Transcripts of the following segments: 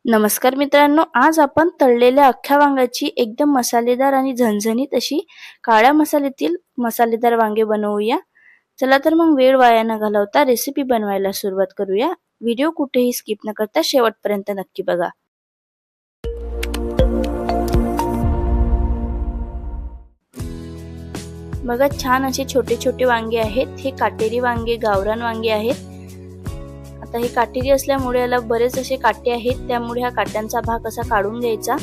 नमस्कार मित्रांनो, आज आपण तळलेल्या अख्ख्या वांग्याची एकदम मसालेदार आणि झणझणीत अशी काळ्या मसाल्यातील मसालेदार वांगे बनवूया। चला तर मग वेळ वाया न घालवता रेसिपी बनवायला सुरुवात करूया। व्हिडिओ कुठेही स्किप न करता शेवटपर्यंत नक्की बघा। बघा, छान असे छोटे छोटे वांगे आहेत। हे काटेरी वांगे, गावरान वांगे आहेत। आता हे काटेरी असल्यामुळे याला बरेच असे काटे आहेत, त्यामुळे हा काट्यांचा भाग असा काढून घ्यायचा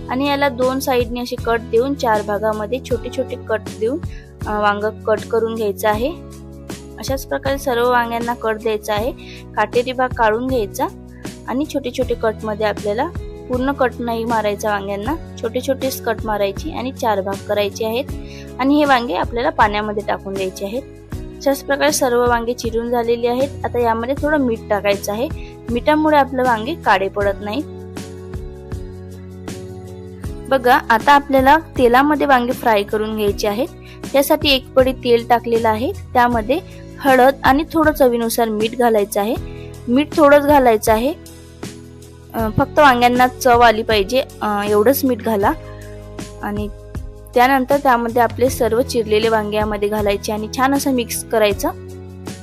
आणि याला दोन साइडने असे कट देऊन चार भागामध्ये छोटे छोटे कट देऊन वांग कट करून घ्यायचा आहे। अशाच प्रकारे सर्व वांग्यांना कट द्यायचा आहे। काटेरी भाग काढून घ्यायचा आणि छोटे छोटे कट मध्ये आपल्याला पूर्ण कट नाही मारायचा, वांग्यांना छोटे छोटे कट मारायची आणि चार भाग करायचे आहेत आणि हे वांगे आपल्याला पाण्यामध्ये टाकून द्यायचे आहेत। अशाच प्रकारे सर्व वांगे चिरून झालेली आहेत। आता यामध्ये थोडं मीठ टाकायचं आहे, मिठामुळे आपले वांगे काळे पडत नाहीत। बघा, आता आपल्याला तेलामध्ये वांगे फ्राय करून घ्यायचे आहेत। त्यासाठी एक पडी तेल टाकलेलं आहे, त्यामध्ये हळद आणि थोडं चवीनुसार मीठ घालायचं आहे। मीठ थोडंच घालायचं आहे, फक्त वांग्यांना चव आली पाहिजे एवढंच मीठ घाला। आणि त्यानंतर त्यामध्ये आपले सर्व चिरलेले वांगे यामध्ये घालायचे आणि छान असं मिक्स करायचं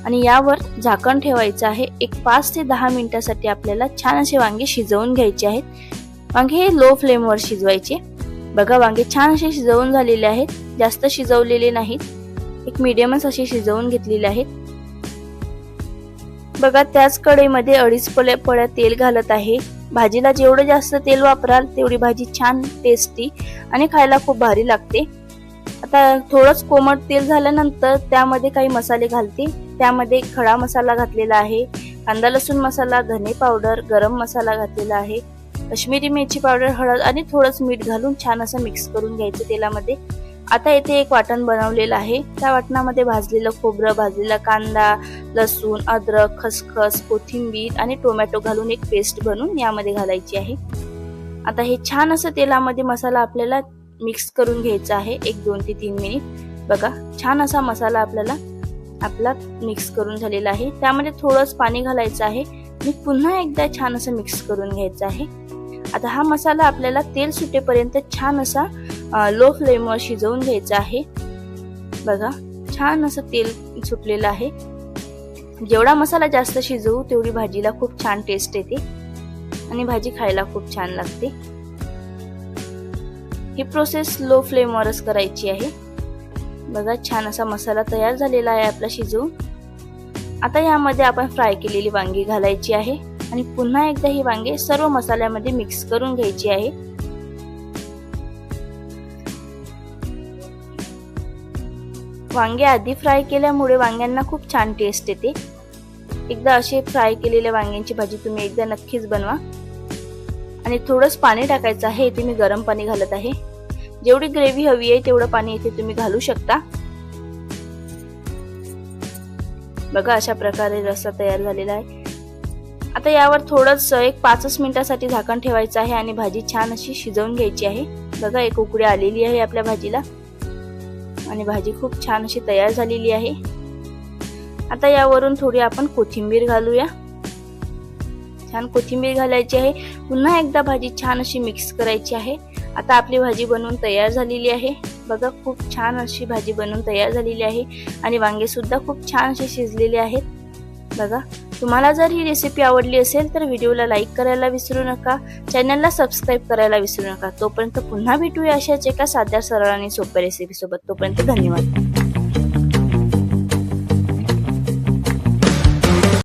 आणि यावर झाकण ठेवायचं आहे। एक 5 ते 10 मिनिटांसाठी आपल्याला छान असे वांगे शिजवून घ्यायचे आहेत। वांगे हे लो फ्लेमवर शिजवायचे। बघा, वांगे छान असे शिजवून झालेले आहेत, जास्त शिजवलेले नाहीत, एक मीडियमच असे शिजवून घेतलेले आहेत। बघा, त्याच कढईमध्ये 2.5 पळ्या तेल घालत आहे। भाजीला जेवढं जास्त तेल वापराल तेवढी भाजी छान टेस्टी आणि खायला खूप भारी लागते। आता थोडंच कोमट तेल झाल्यानंतर त्यामध्ये काही मसाले घालते। त्यामध्ये खडा मसाला घातलेला आहे, कांदा लसूण मसाला, धने पावडर, गरम मसाला घातलेला आहे, काश्मीरी मिरची पावडर, हळद आणि थोडंच मीठ घालून छान असं मिक्स करून घ्यायचं तेलामध्ये। आता येथे एक वाटण बनवलेलं आहे, त्या वाटणामध्ये भाजलेलं खोबरं, भाजलेला कांदा, लसूण, अद्रक, खसखस, कोथिंबीर आणि टोमॅटो घालून एक पेस्ट बनवून यामध्ये घालायची आहे। आता हे छान असं तेलामध्ये मसाला आपल्याला मिक्स करून घ्यायचा आहे, एक 2 ते 3 मिनिट। बघा, छान असा मसाला आपला मिक्स करून झालेला आहे। त्यामध्ये थोडंच पाणी घालायचं आहे आणि पुन्हा एकदा छान असं मिक्स करून घ्यायचं आहे। आता हा मसाला आपल्याला तेल सुटेपर्यंत छान असा लो फ्लेमवर शिजवून घ्यायचा आहे। बघा, छान असं तेल सुटलेलं आहे। जेवढा मसाला जास्त शिजवू तेवढी भाजीला खूप छान टेस्ट येते आणि भाजी खायला खूप छान लागते। ही प्रोसेस लो फ्लेमवरच करायची आहे। बघा, छान असा मसाला तयार झालेला आहे आपला शिजवून। आता यामध्ये आपण फ्राय केलेली वांगी घालायची आहे आणि पुन्हा एकदा ही वांगे सर्व मसाल्यामध्ये मिक्स करून घ्यायची आहे। वांगे आधी फ्राय केल्यामुळे वांग्यांना खूप छान टेस्ट येते। एकदा अशी फ्राय केलेल्या वांग्यांची भाजी तुम्ही एकदा नक्कीच बनवा। आणि थोडंच पाणी टाकायचं आहे, इथे मी गरम पाणी घालत आहे। जेवढी ग्रेव्ही हवी आहे तेवढं पाणी इथे तुम्ही घालू शकता। बघा, अशा प्रकारे रस्सा तयार झालेला आहे। आता यावर थोडंच एक 5 मिनिटांसाठी झाकण ठेवायचं आहे आणि भाजी छान अशी शिजवून घ्यायची आहे। बघा, एक उकळी आलेली आहे आपल्या भाजीला आणि भाजी खूप छान अशी तयार झालेली आहे। आता यावरून थोडी आपण कोथिंबीर घालूया, छान कोथिंबीर घालायची आहे। पुन्हा एकदा भाजी छान अशी मिक्स करायची आहे। आता आपली भाजी बनवून तयार झालेली आहे। बघा, खूप छान अशी भाजी बनवून तयार झालेली आहे आणि वांगे सुद्धा खूप छान असे शिजलेले आहेत। बघा, तुम्हाला जर ही रेसिपी आवडली असेल तर व्हिडिओला लाईक करायला विसरू नका, चॅनलला सबस्क्राईब करायला विसरू नका। तोपर्यंत पुन्हा भेटूया अशाच एका साध्या, सरळ आणि सोप्या रेसिपी सोबत। तोपर्यंत धन्यवाद।